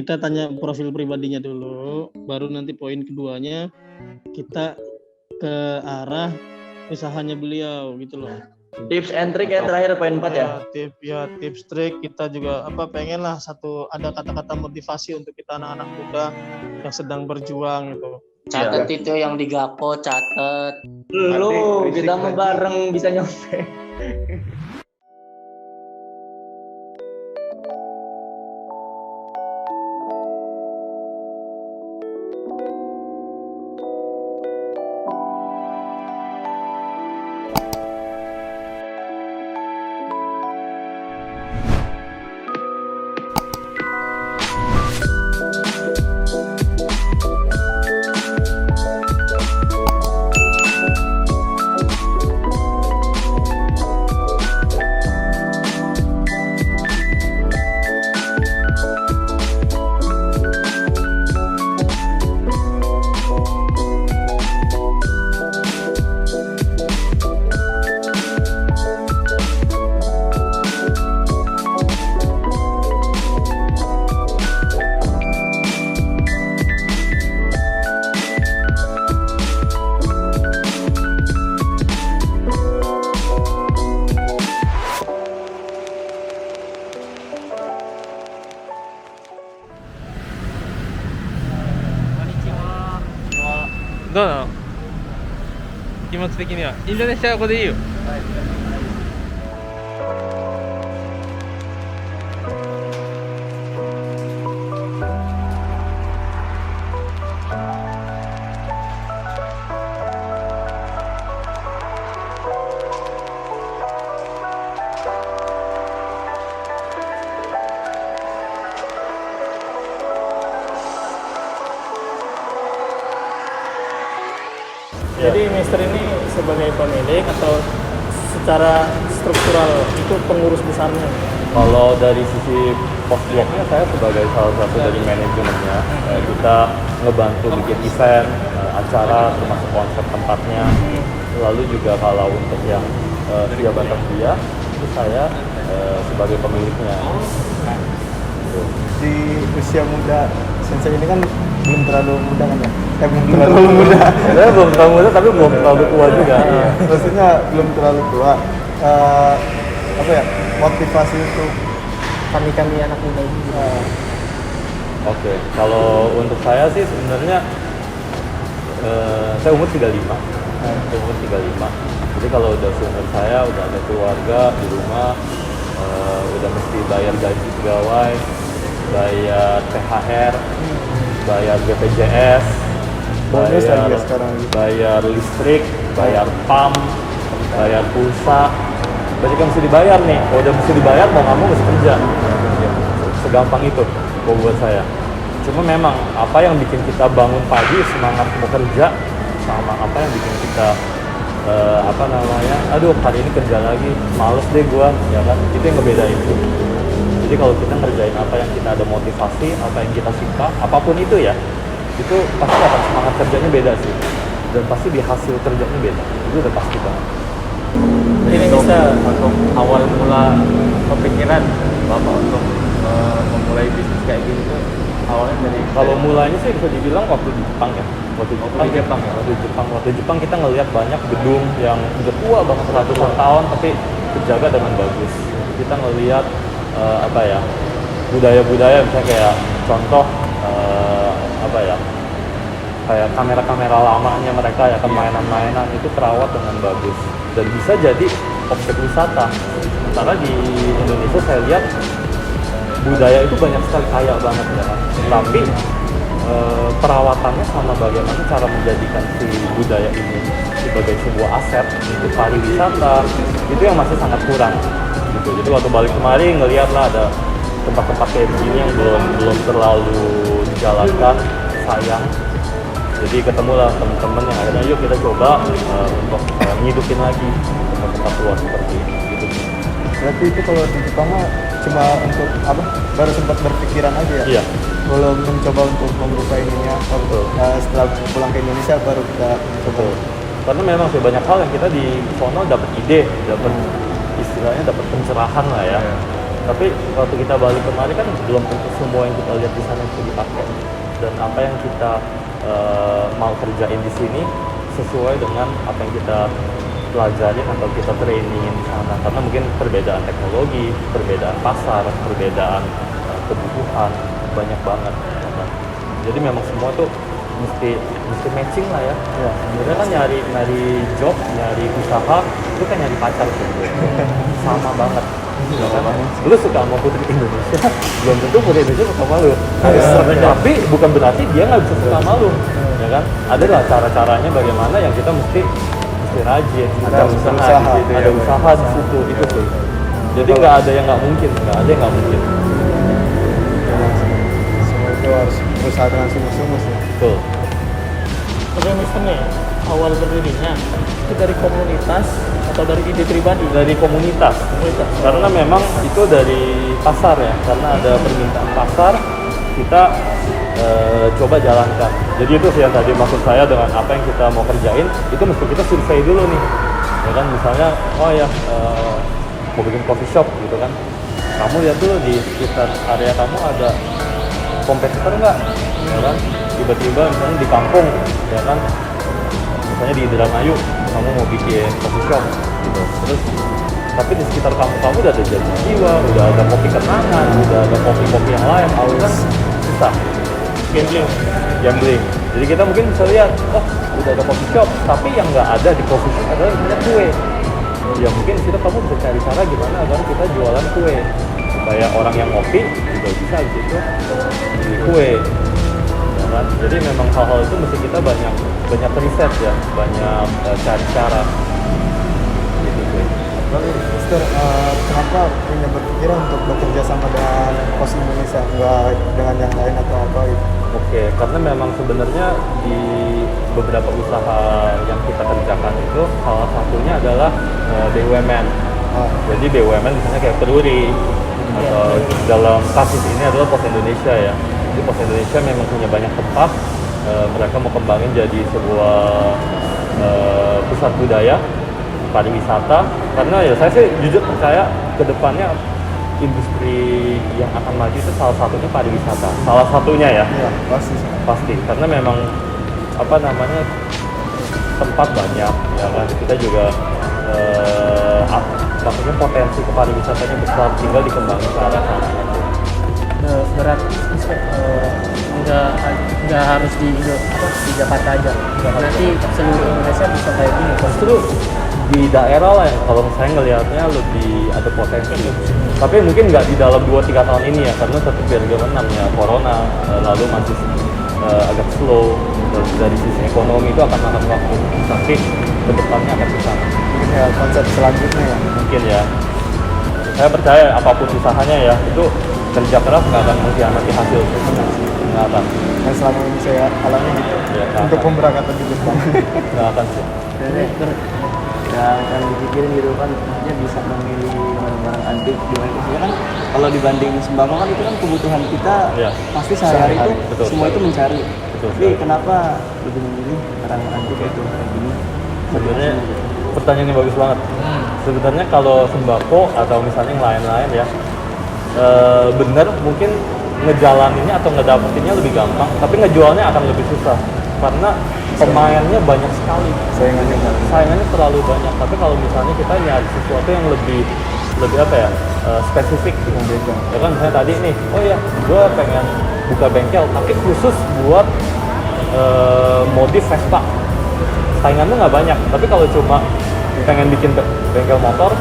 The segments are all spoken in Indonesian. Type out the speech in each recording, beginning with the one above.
kita tanya profil pribadinya dulu, baru nanti poin keduanya kita ke arah usahanya beliau gitu loh. Tips and trick ya terakhir poin 4 ya. Tips trik kita juga pengen lah ada kata-kata motivasi untuk kita anak-anak muda yang sedang berjuang gitu. Catat itu yang di Gapo, catat. Lu kita mau bareng bisa nyampe. Gimana? 気持ち的にはインドネシア語でいいよ。Jadi Mister ini sebagai pemilik atau secara struktural itu pengurus besarnya? Kalau dari sisi post blognya saya sebagai salah satu dari manajemennya, kita ngebantu bikin event, acara termasuk konsep tempatnya. Lalu juga kalau untuk yang via Batavia itu saya sebagai pemiliknya. Di usia muda Sensei ini kan belum terlalu muda kan ya? Belum terlalu muda. Saya belum terlalu muda tapi belum terlalu tua juga. Maksudnya belum terlalu tua. Motivasi untuk Kami anak muda ini. Oke, kalau untuk saya sih sebenarnya saya umur 35. Saya umur 35. Jadi kalau udah seumur saya udah ada keluarga di rumah, udah mesti bayar gaji pegawai, bayar THR, bayar BPJS, bayar listrik, bayar PAM, bayar pulsa, berarti kan mesti dibayar nih. Kalau udah mesti dibayar mau nggak mau mesti kerja. Segampang itu buat saya. Cuma memang apa yang bikin kita bangun pagi semangat mau kerja sama apa yang bikin kita aduh hari ini kerja lagi, males deh gua, ya kan, itu yang ngebedain itu. Jadi kalau kita ngerjain apa yang kita ada motivasi, apa yang kita suka, apapun itu ya, itu pasti akan semangat kerjanya beda sih, dan pasti di hasil kerjanya beda, itu udah pasti banget. Ini bisa untuk awal mula kepikiran Bapak untuk memulai bisnis kayak gini tuh awalnya dari kalau mulainya sih bisa dibilang waktu di Jepang ya. Waktu Jepang kita ngelihat banyak gedung yang udah tua banget ratusan tahun tapi terjaga dengan bagus. Kita ngelihat budaya-budaya misalnya kayak contoh kayak kamera-kamera lamanya mereka ya kan, mainan-mainan itu terawat dengan bagus dan bisa jadi objek wisata. Sementara di Indonesia saya lihat budaya itu banyak sekali kaya banget ya kan, tapi perawatannya sama bagaimana cara menjadikan si budaya ini sebagai sebuah aset untuk pariwisata itu yang masih sangat kurang gitu. Jadi waktu balik kemari ngelihat lah ada tempat-tempat kayak begini yang belum terlalu dijalankan, sayang. Jadi ketemulah teman-teman yang akhirnya yuk kita coba untuk ngidupin lagi tempat-tempat luas seperti ini gitu. Berarti itu kalau di Jepang cuma untuk baru sempat berpikiran aja ya? Iya. Belum mencoba untuk membuka ininya. Setelah pulang ke Indonesia baru kita coba. Karena memang sih banyak hal yang kita di sono dapat ide, dapat istilahnya dapat pencerahan lah ya. Tapi waktu kita balik kemarin kan belum tentu semua yang kita lihat di sana itu dipakai. Dan apa yang kita mau kerjain di sini sesuai dengan apa yang kita pelajari atau kita trainingin di sana. Karena mungkin perbedaan teknologi, perbedaan pasar, perbedaan kebutuhan banyak banget. Jadi memang semua tuh mesti matching lah ya. Sebenarnya kan nyari job, nyari usaha itu kan nyari pacar sebenarnya. Sama banget. Ya kan? Lu suka sama putri Indonesia, belum tentu putri Indonesia suka sama lu. Tapi bukan berarti dia nggak bisa suka sama lu. Ya kan? Ada lah cara-caranya bagaimana yang kita mesti rajin, ada usaha di situ, itu sih. Jadi nggak ada yang nggak mungkin, Semua itu harus berusaha dengan sungguh-sungguh sih. Betul. Oke, Mister nih, awal berdirinya itu dari komunitas atau dari ide pribadi? Dari komunitas. Karena memang itu dari pasar ya, karena ada permintaan pasar, kita coba jalankan. Jadi itu sih yang tadi maksud saya dengan apa yang kita mau kerjain, itu mesti kita survei dulu nih. Ya kan, misalnya, mau bikin coffee shop gitu kan, kamu lihat dulu di sekitar area kamu ada kompetitor nggak? Ya kan, tiba-tiba misalnya di kampung, ya kan, misalnya di Indramayu, kamu mau bikin coffee shop gitu. Terus tapi di sekitar kamu udah ada Jati Jiwa, udah ada kopi kenangan, udah ada kopi-kopi yang lain, kan susah. Gambling. Jadi kita mungkin bisa lihat, udah ada coffee shop, tapi yang nggak ada di coffee shop adalah punya kue. Ya mungkin kita kamu bisa cari cara gimana agar kita jualan kue supaya orang yang ngopi juga bisa gitu beli kue. Ya kan? Jadi memang hal-hal itu mesti kita banyak riset ya, banyak cari cara. Gitu sih. Lalu Mister, kenapa punya berpikiran untuk bekerja sama dengan Pos Indonesia, enggak dengan yang lain atau apa gitu? Oke, karena memang sebenarnya di beberapa usaha yang kita kerjakan itu salah satunya adalah BUMN. Jadi BUMN misalnya kayak Peruri atau dalam kasus ini adalah Pos Indonesia ya. Jadi Pos Indonesia memang punya banyak tempat, mereka mau kembangin jadi sebuah pusat budaya pariwisata. Karena ya saya sih jujur percaya ke depannya industri yang akan maju itu salah satunya pariwisata, salah satunya ya. Iya, pasti karena memang tempat banyak ya kan, kita juga maksudnya potensi ke pariwisatanya besar, tinggal dikembangkan ke arah sana. Berarti nggak harus di Jakarta aja, nanti seluruh Indonesia bisa kayak gini. Justru di daerah lah yang kalau saya ngelihatnya lebih ada potensi. Tapi mungkin nggak di dalam 2-3 tahun ini ya, karena tetap bergabung ya corona, lalu masih agak slow. Dari sisi ekonomi itu akan makan waktu, tapi kedepannya akan ke sana. Mungkin ya konsep selanjutnya ya. Mungkin ya. Saya percaya apapun usahanya ya, itu kerja keras nggak akan mengkhianati hasil. Nggak akan. Yang selama ini saya alami gitu. Ya, untuk pemberangkatan di depan. Nggak akan sih. yang dipikirin gitu kan, maksudnya bisa memilih barang-barang antik gimana itu kan, kalau dibanding sembako kan itu kan kebutuhan kita pasti sehari-hari itu betul, semua itu mencari. Betul, tapi kenapa lebih memilih barang antik itu kayak gini? Sebenarnya pertanyaan yang bagus banget. Sebenarnya kalau sembako atau misalnya yang lain-lain ya, bener mungkin ngejalaninnya atau ngedapetinnya lebih gampang, tapi ngejualnya akan lebih susah karena pemainnya banyak sekali, saingannya terlalu banyak. Tapi kalau misalnya kita nyari sesuatu yang lebih apa ya, spesifik gitu. Ya kan misalnya tadi nih, gue pengen buka bengkel tapi khusus buat modif Vespa, saingan lu nggak banyak. Tapi kalau cuma pengen bikin bengkel motor,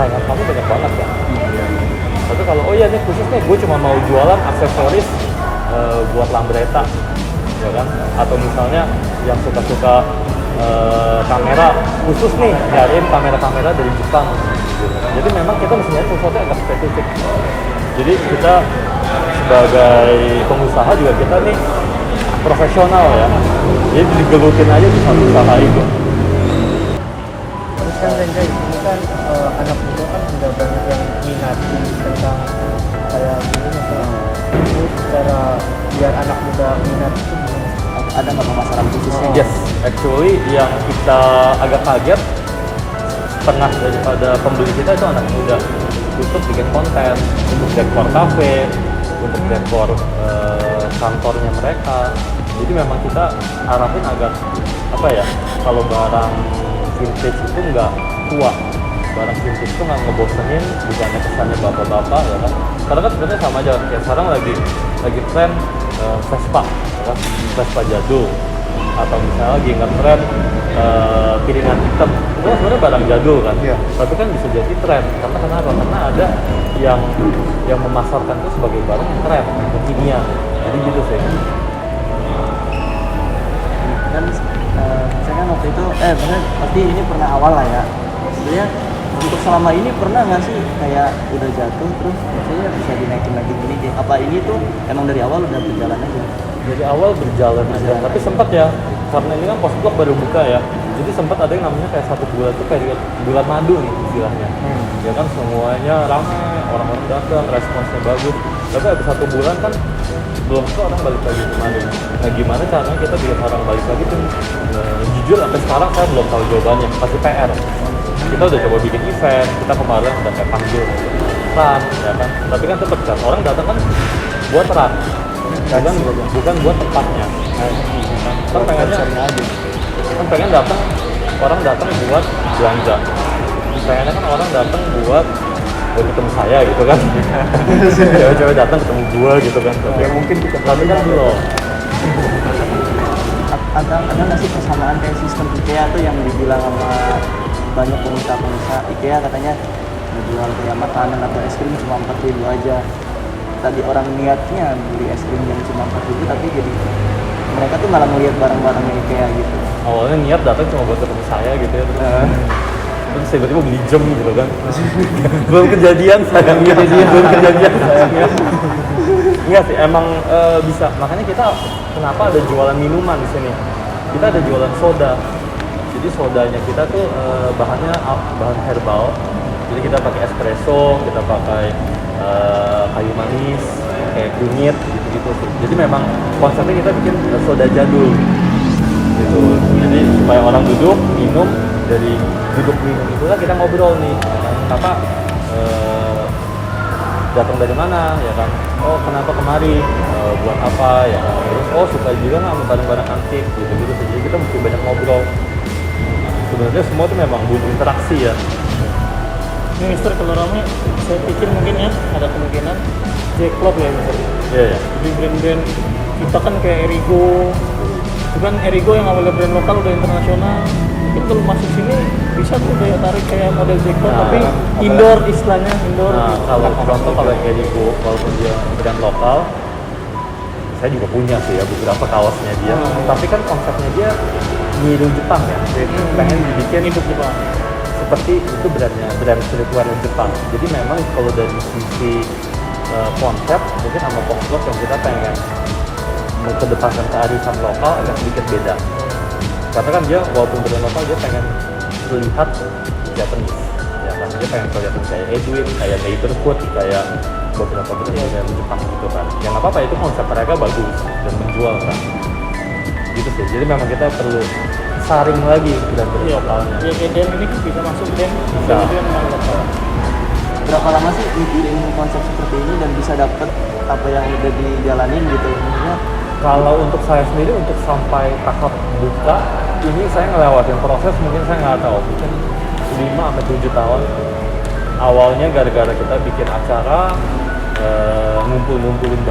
saingan kamu banyak banget kan. Tapi kalau ini khusus nih, gue cuma mau jualan aksesoris buat Lambretta, ya kan? Atau misalnya yang suka-suka kamera khusus nih, nyariin kamera-kamera dari Jepang. Jadi memang kita mesti nyari sesuatu yang agak spesifik. Jadi kita sebagai pengusaha juga kita nih profesional ya. Jadi digelutin aja di satu usaha itu. Terus kan Renjai, ini kan anak muda kan sudah banyak yang minati tentang kayak gini itu cara biar anak muda minat itu Ada nggak pemasaran khususnya? Yes, actually yang kita agak kaget, setengah daripada pembeli kita itu anak muda. khusus bikin konten untuk dekor kafe, untuk dekor kantornya mereka. Jadi memang kita arahin agar apa ya, kalau barang vintage itu nggak tua, barang vintage itu nggak ngebosenin, bukannya kesannya bapak-bapak ya kan. Karena kan sebenarnya sama aja, kayak sekarang lagi tren Vespa, ya kan? Vespa jadul, atau misalnya lagi ngetren piringan hitam, itu kan sebenarnya barang jadul kan. Iya. Tapi kan bisa jadi tren, karena kenapa? Karena ada yang memasarkan itu sebagai barang yang tren, kekinian. Jadi gitu sih. Dan saya kan waktu itu maksudnya pasti ini pernah awal lah ya. Sebenarnya untuk selama ini pernah nggak sih kayak udah jatuh terus maksudnya bisa dinaikin lagi gini? Apa ini tuh emang dari awal udah berjalan aja? Dari awal berjalan aja, tapi sempat ya, karena ini kan Postblok baru buka ya, jadi sempat ada yang namanya kayak 1 bulan tuh kayak bulan madu nih istilahnya. Ya kan semuanya ramai, orang-orang datang, responsnya bagus. Tapi habis 1 bulan kan belum tuh orang balik lagi ke madu. Nah gimana caranya kita bikin orang balik lagi tuh? Jujur sampai sekarang saya belum tahu jawabannya, pasti PR. Kita udah coba bikin event, kita kemarin udah kayak panggil run, ya kan. Tapi kan tetap kan orang datang kan buat run, bukan buat tempatnya. Kan pengen datang, orang datang buat belanja. Pengennya kan orang datang buat ketemu saya gitu kan. Cewek-cewek datang ketemu gua gitu kan. Tapi mungkin kita tapi kan belum. Ada nggak sih persamaan kayak sistem IKEA tuh yang dibilang sama banyak pengusaha IKEA katanya menjual kayak makanan atau es krim cuma 4.000 aja. Tadi orang niatnya beli es krim yang cuma 4.000 tapi jadi mereka tuh malah ngeliat barang-barangnya IKEA gitu. Awalnya niat datang cuma buat ketemu saya gitu ya. Terus tiba-tiba beli jam gitu kan. Belum kejadian sayangnya. Enggak sih, emang bisa. Makanya kita kenapa ada jualan minuman di sini? Kita ada jualan soda. Jadi sodanya kita tuh bahannya bahan herbal. Jadi kita pakai espresso, kita pakai kayu manis, kayak kunyit gitu-gitu sih. Jadi memang konsepnya kita bikin soda jadul gitu. Jadi supaya orang duduk minum, dari duduk minum itulah kita ngobrol nih, Kakak datang dari mana ya kan? Oh kenapa kemari? Buat apa ya kan? Terus oh suka juga nggak sama barang-barang antik gitu-gitu. Jadi kita mesti banyak ngobrol. Sebenarnya semua itu memang butuh interaksi ya. Ini Mister, kalau ramai, saya pikir mungkin ya ada kemungkinan Jack Club ya Mister. Iya ya. Jadi brand-brand kita kan kayak Erigo, itu kan Erigo yang awalnya brand lokal udah internasional. Mungkin kalau masuk sini bisa tuh daya tarik kayak model Jack Club, tapi indoor istilahnya indoor. Nah kalau contoh kalau yang Erigo, walaupun dia brand lokal, saya juga punya sih ya beberapa kaosnya dia. Tapi kan konsepnya dia niru Jepang ya. Pengen dibikin hidup Jepang. Seperti itu brand streetwear Jepang. Jadi memang kalau dari sisi konsep mungkin sama Postblok yang kita pengen mengedepankan kearifan lokal agak sedikit beda. Karena kan dia walaupun brand lokal dia pengen terlihat Japanese, ya kan dia pengen kelihatan kayak Edwin, kayak Neighborhood, kayak beberapa brand Jepang gitu kan. Yang apa-apa itu konsep mereka bagus dan menjual kan. Gitu sih. Jadi memang kita perlu saring lagi brand-brand lokalnya. Ya kayak Den ini bisa masuk Den. Bisa. Itu yang memang lokal. Berapa lama sih mikirin konsep seperti ini dan bisa dapet apa yang udah dijalanin gitu? Maksudnya Kalau untuk saya sendiri untuk sampai tahap buka ini saya ngelewatin proses mungkin saya nggak tahu mungkin 5-7 tahun. Awalnya gara-gara kita bikin acara ngumpulin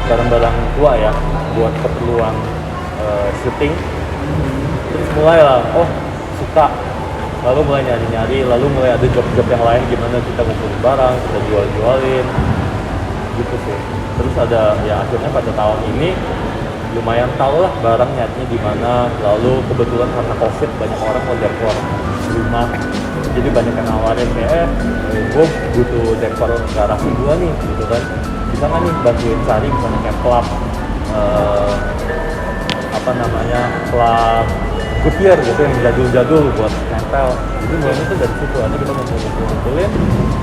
barang-barang tua ya buat keperluan syuting. Terus mulai lah, oh suka, lalu mulai nyari-nyari, lalu mulai ada job-job yang lain gimana kita ngumpulin barang, kita jual-jualin, gitu sih. Terus ada ya akhirnya pada tahun ini lumayan tahu lah barang nyatanya di mana. Lalu kebetulan karena COVID banyak orang mau dekor rumah, jadi banyak yang nawarin kayak gue butuh dekor garasi gua nih, gitu kan. Bisa nggak nih bantuin cari misalnya kayak klub klub Goodyear gitu yang jadul-jadul buat nempel. Jadi mulainya tuh dari situ aja kita ngumpulin.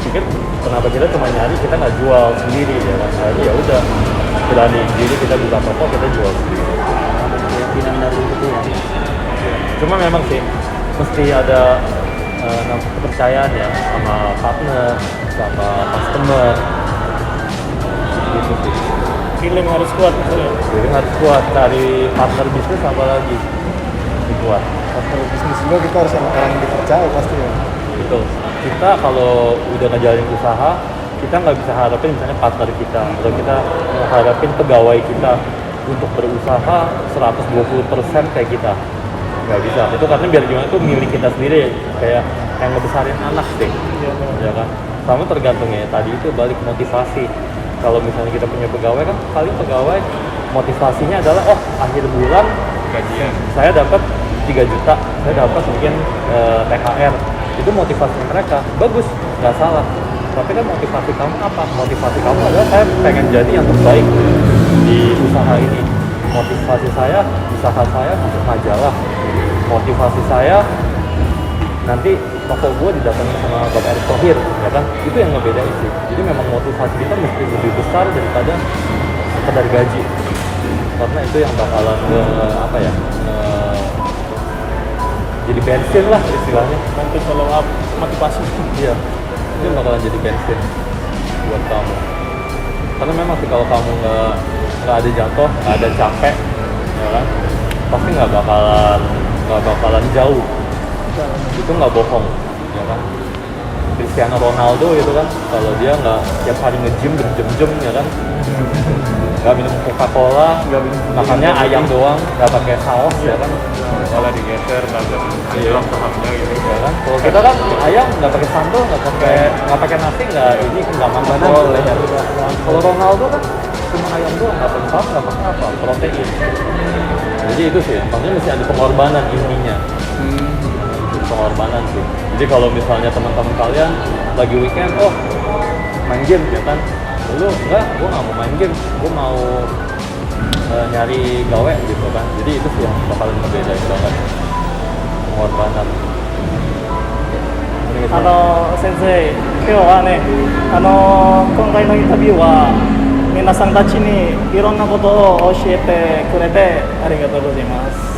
Pikir kenapa kita cuma nyari, kita nggak jual sendiri ya kan? Ya udah berani jadi kita buka toko, kita jual sendiri. keyakinan dari itu ya. Cuma memang sih mesti ada kepercayaan ya sama partner, sama customer. Gitu sih. Feeling harus kuat misalnya. Jadi harus kuat, cari partner bisnis apa lagi kuat. Partner bisnis juga kita harus yang orang yang dipercaya pasti ya. Gitu. Kita kalau udah ngejalanin usaha, kita nggak bisa harapin misalnya partner kita atau kita harapin pegawai kita untuk berusaha 120% kayak kita. Nggak bisa. Itu karena biar gimana itu milik kita sendiri, kayak yang ngebesarin anak deh. Ya kan? Sama tergantungnya tadi itu balik motivasi. Kalau misalnya kita punya pegawai kan paling pegawai motivasinya adalah akhir bulan gajian saya dapat 3 juta, saya dapat mungkin THR. Itu motivasi mereka, bagus, nggak salah. Tapi kan motivasi kamu apa? Motivasi kamu adalah saya pengen jadi yang terbaik di usaha ini. Motivasi saya, usaha saya masuk majalah. Motivasi saya nanti toko gue didatengin sama Bapak Erick Thohir, ya kan? Itu yang ngebedain sih. Jadi memang motivasi kita mesti lebih besar daripada sekedar gaji. Karena itu yang bakalan jadi bensin lah istilahnya. Bantu follow up motivasi. Iya, itu yang bakalan jadi bensin buat kamu. Karena memang sih kalau kamu nggak ada jatuh, nggak ada capek, ya kan? Pasti nggak bakalan jauh. Itu nggak bohong, ya kan? Cristiano Ronaldo itu kan, kalau dia nggak tiap hari nge-gym berjam-jam, ya kan? Nggak minum Coca-Cola, makannya ayam doang, nggak pakai saus, ya kan? Malah digeser, hilang sahamnya gitu. Ya kan? Kalau kita kan ayam nggak pakai sambal, nggak pakai nasi, nggak makan boleh. Ya. Kalau Ronaldo kan cuma ayam doang, nggak pakai saus, nggak pakai apa, protein. Jadi itu sih, makanya mesti ada pengorbanan intinya. Pengorbanan sih. Jadi kalau misalnya teman-teman kalian lagi weekend, main game ya kan, lu enggak, gue nggak mau main game, gue mau nyari gawe gitu kan. Jadi itu sih yang bakalan ngebedain banget pengorbanan. 先生、今日はね、今回のインタビューは皆さんたちにいろんなことを教えてくれてありがとうございます。